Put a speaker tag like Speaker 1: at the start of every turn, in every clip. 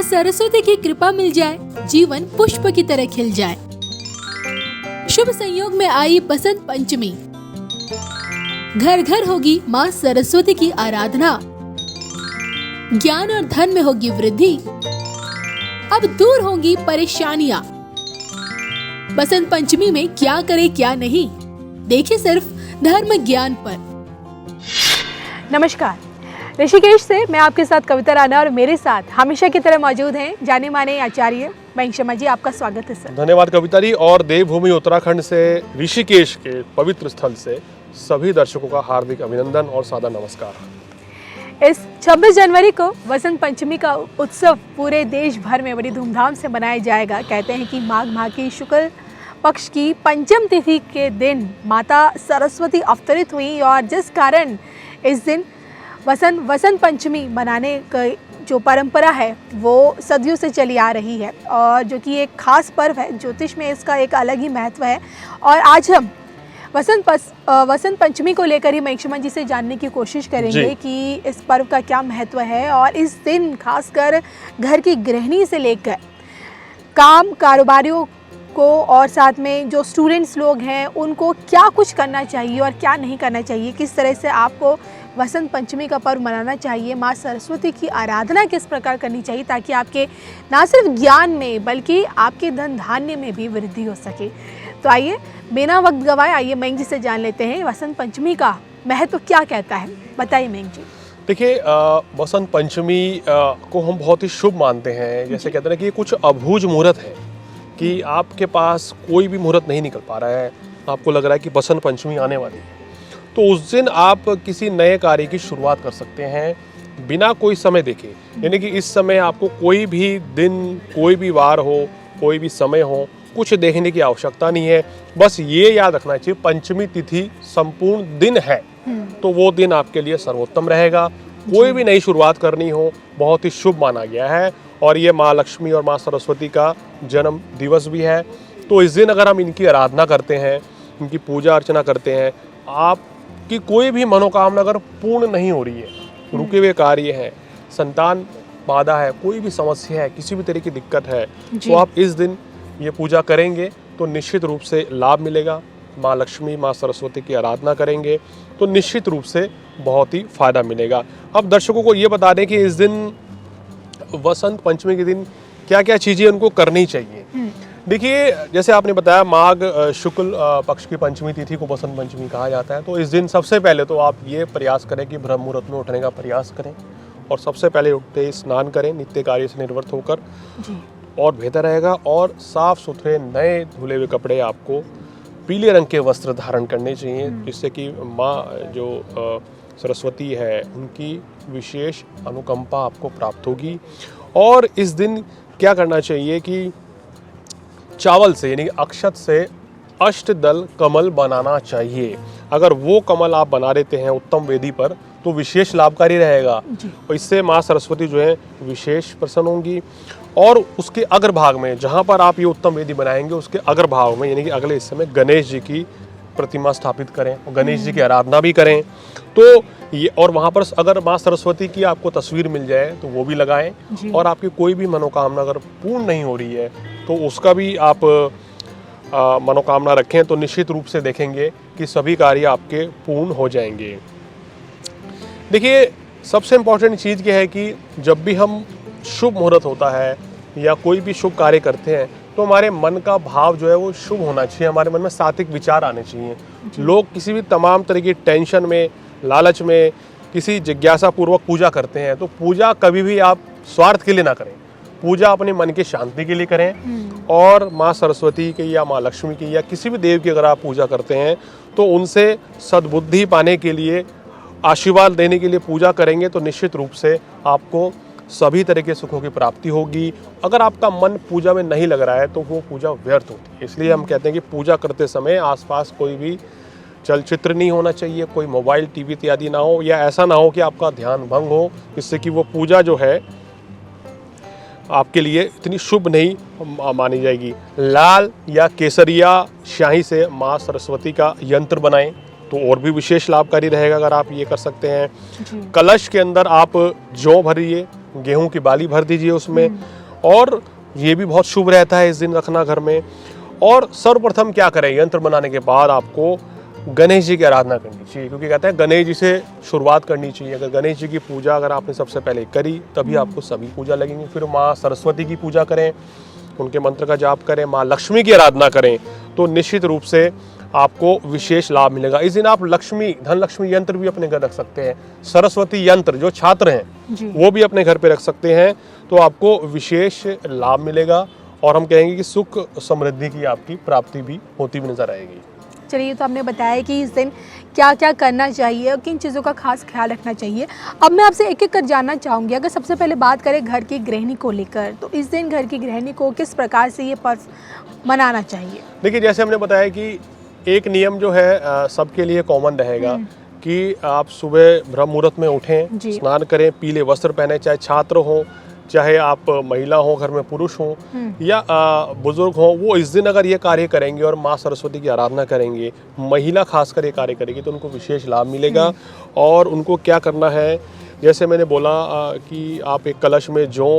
Speaker 1: सरस्वती की कृपा मिल जाए, जीवन पुष्प की तरह खिल जाए। शुभ संयोग में आई बसंत पंचमी, घर घर होगी माँ सरस्वती की आराधना, ज्ञान और धन में होगी वृद्धि, अब दूर होंगी परेशानियाँ। बसंत पंचमी में क्या करे क्या नहीं, देखिए सिर्फ धर्म ज्ञान पर।
Speaker 2: नमस्कार, ऋषिकेश से मैं आपके साथ कविता राणा और मेरे साथ हमेशा की तरह मौजूद हैं जाने माने आचार्य मयंक शर्मा जी। आपका स्वागत है सर।
Speaker 3: धन्यवाद कविता जी। और देवभूमि उत्तराखंड से ऋषिकेश के पवित्र स्थल से सभी दर्शकों का हार्दिक अभिनंदन और सादर नमस्कार।
Speaker 2: इस 26 जनवरी को वसंत पंचमी का उत्सव पूरे देश भर में बड़ी धूमधाम से मनाया जाएगा। कहते हैं कि माघ माह की शुक्ल पक्ष की पंचम तिथि के दिन माता सरस्वती अवतरित हुई और जिस कारण इस दिन वसंत पंचमी मनाने का जो परंपरा है वो सदियों से चली आ रही है और जो कि एक खास पर्व है। ज्योतिष में इसका एक अलग ही महत्व है और आज हम वसंत पंचमी को लेकर ही मयंक शर्मा जी से जानने की कोशिश करेंगे कि इस पर्व का क्या महत्व है और इस दिन खासकर घर की गृहिणी से लेकर कारोबारियों को और साथ में जो स्टूडेंट्स लोग हैं उनको क्या कुछ करना चाहिए और क्या नहीं करना चाहिए, किस तरह से आपको वसंत पंचमी का पर्व मनाना चाहिए, माँ सरस्वती की आराधना किस प्रकार करनी चाहिए ताकि आपके ना सिर्फ ज्ञान में बल्कि आपके धन धान्य में भी वृद्धि हो सके। तो आइए बिना वक्त गवाए आइए मयंक जी से जान लेते हैं वसंत पंचमी का महत्व क्या कहता है। बताइए मयंक जी।
Speaker 3: देखिए, वसंत पंचमी को हम बहुत ही शुभ मानते हैं। जैसे कहते हैं कि ये कुछ अभूज मुहूर्त है कि आपके पास कोई भी मुहूर्त नहीं निकल पा रहा है, आपको लग रहा है कि वसंत पंचमी आने वाली है, तो उस दिन आप किसी नए कार्य की शुरुआत कर सकते हैं बिना कोई समय देखे। यानी कि इस समय आपको कोई भी दिन, कोई भी वार हो, कोई भी समय हो, कुछ देखने की आवश्यकता नहीं है। बस ये याद रखना चाहिए पंचमी तिथि संपूर्ण दिन है तो वो दिन आपके लिए सर्वोत्तम रहेगा। कोई भी नई शुरुआत करनी हो बहुत ही शुभ माना गया है और ये माँ लक्ष्मी और माँ सरस्वती का जन्म दिवस भी है। तो इस दिन अगर हम इनकी आराधना करते हैं, इनकी पूजा अर्चना करते हैं, आपकी कोई भी मनोकामना अगर पूर्ण नहीं हो रही है, रुके हुए कार्य हैं, संतान बाधा है, कोई भी समस्या है, किसी भी तरह की दिक्कत है, तो आप इस दिन ये पूजा करेंगे तो निश्चित रूप से लाभ मिलेगा। माँ लक्ष्मी, माँ सरस्वती की आराधना करेंगे तो निश्चित रूप से बहुत ही फायदा मिलेगा। अब दर्शकों को ये बता दें कि इस दिन वसंत पंचमी के दिन क्या क्या चीज़ें उनको करनी चाहिए। देखिए, जैसे आपने बताया माघ शुक्ल पक्ष की पंचमी तिथि को वसंत पंचमी कहा जाता है। तो इस दिन सबसे पहले तो आप ये प्रयास करें कि ब्रह्म मुहूर्त में उठने का प्रयास करें और सबसे पहले उठते ही स्नान करें नित्य कार्य से निवृत्त होकर और बेहतर रहेगा। और साफ सुथरे नए धुले हुए कपड़े आपको पीले रंग के वस्त्र धारण करने चाहिए जिससे कि माँ जो सरस्वती है उनकी विशेष अनुकंपा आपको प्राप्त होगी। और इस दिन क्या करना चाहिए कि चावल से यानी अक्षत से अष्टदल कमल बनाना चाहिए। अगर वो कमल आप बना देते हैं उत्तम वेदी पर तो विशेष लाभकारी रहेगा और इससे माँ सरस्वती जो है विशेष प्रसन्न होंगी। और उसके अग्रभाग में जहाँ पर आप ये उत्तम वेदी बनाएंगे उसके अग्रभाग में यानी कि अगले हिस्से में गणेश जी की प्रतिमा स्थापित करें और गणेश जी की आराधना भी करें। तो ये और वहाँ पर अगर माँ सरस्वती की आपको तस्वीर मिल जाए तो वो भी लगाएं और आपकी कोई भी मनोकामना अगर पूर्ण नहीं हो रही है तो उसका भी आप मनोकामना रखें तो निश्चित रूप से देखेंगे कि सभी कार्य आपके पूर्ण हो जाएंगे। देखिए, सबसे इम्पोर्टेंट चीज़ ये है कि जब भी हम शुभ मुहूर्त होता है या कोई भी शुभ कार्य करते हैं तो हमारे मन का भाव जो है वो शुभ होना चाहिए, हमारे मन में सात्विक विचार आने चाहिए। लोग किसी भी तमाम तरह की टेंशन में, लालच में, किसी जिज्ञासा पूर्वक पूजा करते हैं तो पूजा कभी भी आप स्वार्थ के लिए ना करें, पूजा अपने मन की शांति के लिए करें। और माँ सरस्वती की या माँ लक्ष्मी की या किसी भी देव की अगर आप पूजा करते हैं तो उनसे सद्बुद्धि पाने के लिए, आशीर्वाद देने के लिए पूजा करेंगे तो निश्चित रूप से आपको सभी तरह के सुखों की प्राप्ति होगी। अगर आपका मन पूजा में नहीं लग रहा है तो वो पूजा व्यर्थ होती है। इसलिए हम कहते हैं कि पूजा करते समय आसपास कोई भी चलचित्र नहीं होना चाहिए, कोई मोबाइल, टीवी इत्यादि ना हो या ऐसा ना हो कि आपका ध्यान भंग हो, जिससे कि वो पूजा जो है आपके लिए इतनी शुभ नहीं मानी जाएगी। लाल या केसरिया स्याही से माँ सरस्वती का यंत्र बनाएं तो और भी विशेष लाभकारी रहेगा अगर आप ये कर सकते हैं। कलश के अंदर आप जौ भरिए गेहूं की बाली भर दीजिए उसमें, और ये भी बहुत शुभ रहता है इस दिन रखना घर में। और सर्वप्रथम क्या करें, यंत्र बनाने के बाद आपको गणेश जी की आराधना करनी चाहिए, क्योंकि कहते हैं गणेश जी से शुरुआत करनी चाहिए। अगर गणेश जी की पूजा अगर आपने सबसे पहले करी तभी आपको सभी पूजा लगेंगी। फिर माँ सरस्वती की पूजा करें, उनके मंत्र का जाप करें, माँ लक्ष्मी की आराधना करें, तो निश्चित रूप से आपको विशेष लाभ मिलेगा। इस दिन आप लक्ष्मी धन लक्ष्मी यंत्र भी अपने घर रख सकते हैं। सरस्वती यंत्र जो छात्र हैं वो भी अपने घर पे रख सकते हैं, तो आपको विशेष लाभ मिलेगा और हम कहेंगे कि सुख समृद्धि की आपकी प्राप्ति भी होती भी नजर आएगी।
Speaker 2: चलिए, तो हमने बताया कि इस दिन क्या क्या करना चाहिए और किन चीज़ों का खास ख्याल रखना चाहिए। अब मैं आपसे एक एक कर जानना चाहूँगी, अगर सबसे पहले बात करें घर की गृहिणी को लेकर, तो इस दिन घर की गृहिणी को किस प्रकार से ये पर्व मनाना चाहिए?
Speaker 3: देखिए, जैसे हमने बताया कि एक नियम जो है सबके लिए कॉमन रहेगा कि आप सुबह ब्रह्म मुहूर्त में उठें, स्नान करें, पीले वस्त्र पहने, चाहे छात्र हों, चाहे आप महिला हो, घर में पुरुष हो या बुजुर्ग हो, वो इस दिन अगर ये कार्य करेंगे और माँ सरस्वती की आराधना करेंगे, महिला खासकर ये कार्य करेगी, तो उनको विशेष लाभ मिलेगा। और उनको क्या करना है, जैसे मैंने बोला कि आप एक कलश में जौ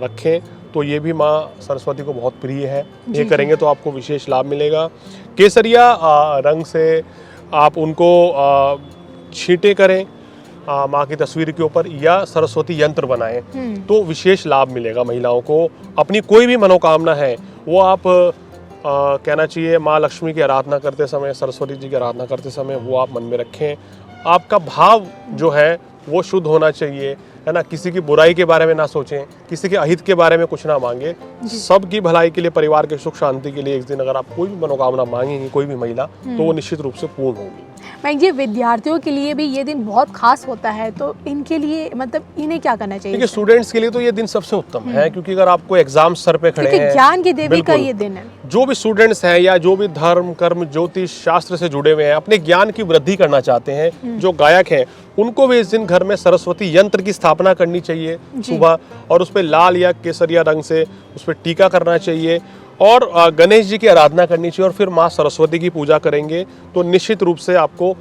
Speaker 3: रखें, तो ये भी माँ सरस्वती को बहुत प्रिय है, ये करेंगे तो आपको विशेष लाभ मिलेगा। केसरिया रंग से आप उनको छींटे करें माँ की तस्वीर के ऊपर, या सरस्वती यंत्र बनाएं, तो विशेष लाभ मिलेगा महिलाओं को। अपनी कोई भी मनोकामना है वो आप कहना चाहिए माँ लक्ष्मी की आराधना करते समय, सरस्वती जी की आराधना करते समय वो आप मन में रखें। आपका भाव जो है वो शुद्ध होना चाहिए, है ना। किसी की बुराई के बारे में ना सोचें, किसी के अहित के बारे में कुछ ना मांगे, सबकी भलाई के लिए, परिवार के सुख शांति के लिए इस दिन अगर आप कोई भी मनोकामना मांगेंगी, कोई भी महिला, तो वो निश्चित रूप से पूर्ण होगी।
Speaker 2: मैं ये विद्यार्थियों के लिए भी ये दिन बहुत खास होता है, तो इनके लिए मतलब इन्हें क्या करना चाहिए?
Speaker 3: देखिए, स्टूडेंट्स के लिए तो ये दिन सबसे उत्तम है, क्योंकि अगर आपको एग्जाम सर पे खड़े हैं,
Speaker 2: ज्ञान की देवी का ये दिन है।
Speaker 3: जो भी स्टूडेंट्स हैं या जो भी धर्म कर्म ज्योतिष शास्त्र से जुड़े हुए हैं, अपने ज्ञान की वृद्धि करना चाहते हैं, जो गायक हैं, उनको भी इस दिन घर में सरस्वती यंत्र की स्थापना करनी चाहिए सुबह, और उस पर लाल या केसरिया रंग से उस पर टीका करना चाहिए, और गणेश जी की आराधना करनी चाहिए, और फिर माँ सरस्वती की पूजा करेंगे, तो निश्चित रूप से आपको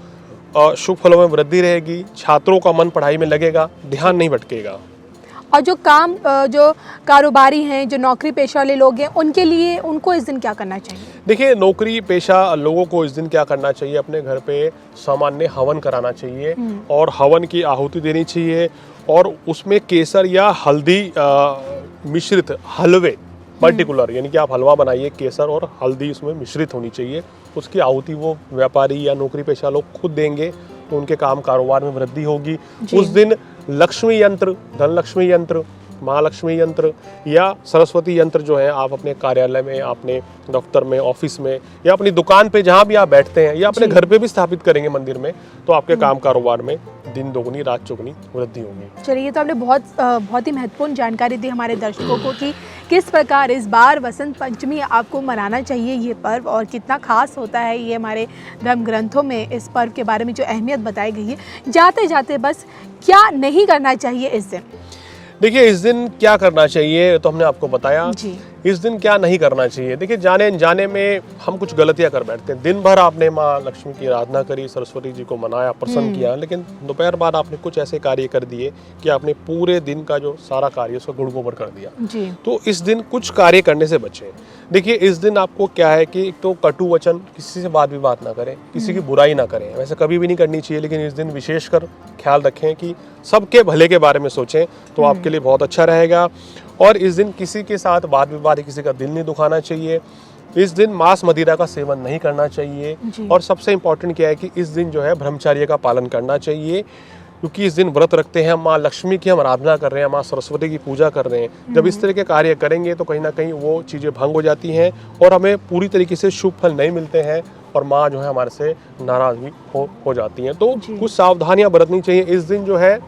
Speaker 3: शुभ फलों में वृद्धि रहेगी। छात्रों का मन पढ़ाई में लगेगा, ध्यान नहीं भटकेगा।
Speaker 2: और जो कारोबारी हैं, जो नौकरी पेशा वाले लोग हैं, उनके लिए उनको इस दिन क्या करना चाहिए?
Speaker 3: देखिए, नौकरी पेशा लोगों को इस दिन क्या करना चाहिए, अपने घर पे सामान्य हवन कराना चाहिए, और हवन की आहुति देनी चाहिए, और उसमें केसर या हल्दी मिश्रित हलवे पर्टिकुलर, यानी कि आप हलवा बनाइए, केसर और हल्दी उसमें मिश्रित होनी चाहिए, उसकी आहुति वो व्यापारी या नौकरी पेशा लोग खुद देंगे, तो उनके काम कारोबार में वृद्धि होगी। उस दिन लक्ष्मी यंत्र, धन लक्ष्मी यंत्र, महालक्ष्मी यंत्र या सरस्वती यंत्र जो है, आप अपने कार्यालय में, अपने दफ्तर में, ऑफिस में, या अपनी दुकान पे जहाँ भी आप बैठते हैं, या अपने घर पे भी स्थापित करेंगे मंदिर में, तो आपके काम कारोबार में दिन दोगुनी रात चौगुनी वृद्धि होगी।
Speaker 2: चलिए, तो आपने बहुत ही महत्वपूर्ण जानकारी दी हमारे दर्शकों को कि किस प्रकार इस बार वसंत पंचमी आपको मनाना चाहिए ये पर्व, और कितना खास होता है ये हमारे धर्म ग्रंथों में इस पर्व के बारे में जो अहमियत बताई गई है। जाते जाते बस क्या नहीं करना चाहिए इस दिन?
Speaker 3: देखिए, इस दिन क्या करना चाहिए तो हमने आपको बताया। इस दिन क्या नहीं करना चाहिए, देखिए, जाने अनजाने में हम कुछ गलतियां कर बैठते हैं। दिन भर आपने माँ लक्ष्मी की आराधना करी, सरस्वती जी को मनाया, प्रसन्न किया, लेकिन दोपहर बाद आपने कुछ ऐसे कार्य कर दिए कि आपने पूरे दिन का जो सारा कार्य उसका गुड़ गोबर कर दिया। तो इस दिन कुछ कार्य करने से बचें। देखिए, इस दिन आपको क्या है कि एक तो कटु वचन, किसी से बात विवाद ना करें, किसी की बुराई ना करें, वैसे कभी भी नहीं करनी चाहिए, लेकिन इस दिन विशेषकर ख्याल रखें कि सबके भले के बारे में सोचें, तो आपके लिए बहुत अच्छा रहेगा। और इस दिन किसी के साथ वाद विवाद, किसी का दिल नहीं दुखाना चाहिए। इस दिन मांस मदिरा का सेवन नहीं करना चाहिए, और सबसे इम्पोर्टेंट क्या है कि इस दिन जो है ब्रह्मचर्य का पालन करना चाहिए, क्योंकि इस दिन व्रत रखते हैं, माँ लक्ष्मी की हम आराधना कर रहे हैं, माँ सरस्वती की पूजा कर रहे हैं। जब इस तरह के कार्य करेंगे तो कहीं ना कहीं वो चीज़ें भंग हो जाती हैं और हमें पूरी तरीके से शुभ फल नहीं मिलते हैं, और माँ जो है हमारे से नाराज भी हो जाती हैं। तो कुछ सावधानियाँ बरतनी चाहिए। इस दिन जो है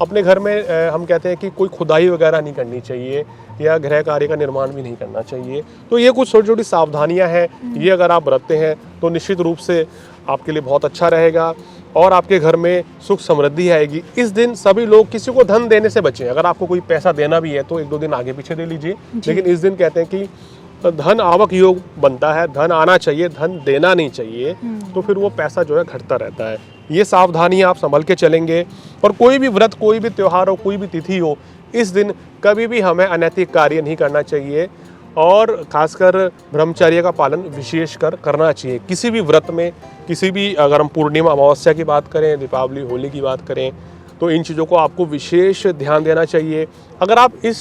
Speaker 3: अपने घर में हम कहते हैं कि कोई खुदाई वगैरह नहीं करनी चाहिए, या गृह कार्य का निर्माण भी नहीं करना चाहिए। तो ये कुछ छोटी छोटी सावधानियां हैं, ये अगर आप बरतते हैं तो निश्चित रूप से आपके लिए बहुत अच्छा रहेगा, और आपके घर में सुख समृद्धि आएगी। इस दिन सभी लोग किसी को धन देने से बचें। अगर आपको कोई पैसा देना भी है तो 1-2 दिन आगे पीछे दे लीजिए, लेकिन इस दिन कहते हैं कि धन आवक योग बनता है, धन आना चाहिए, धन देना नहीं चाहिए, तो फिर वो पैसा जो है घटता रहता है। ये सावधानी आप संभल के चलेंगे, और कोई भी व्रत, कोई भी त्योहार हो, कोई भी तिथि हो, इस दिन कभी भी हमें अनैतिक कार्य नहीं करना चाहिए और खासकर ब्रह्मचर्य का पालन विशेषकर करना चाहिए। किसी भी व्रत में, किसी भी, अगर हम पूर्णिमा अमावस्या की बात करें, दीपावली, होली की बात करें, तो इन चीज़ों को आपको विशेष ध्यान देना चाहिए। अगर आप इस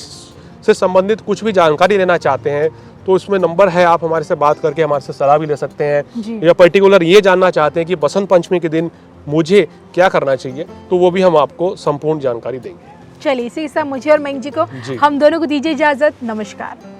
Speaker 3: से संबंधित कुछ भी जानकारी लेना चाहते हैं तो इसमें नंबर है, आप हमारे से बात करके हमारे से सलाह भी ले सकते हैं, या पर्टिकुलर ये जानना चाहते हैं कि बसंत पंचमी के दिन मुझे क्या करना चाहिए, तो वो भी हम आपको संपूर्ण जानकारी देंगे।
Speaker 2: चलिए इसी के साथ मुझे और मयंक जी को,
Speaker 3: जी।
Speaker 2: हम दोनों को दीजिए इजाजत। नमस्कार।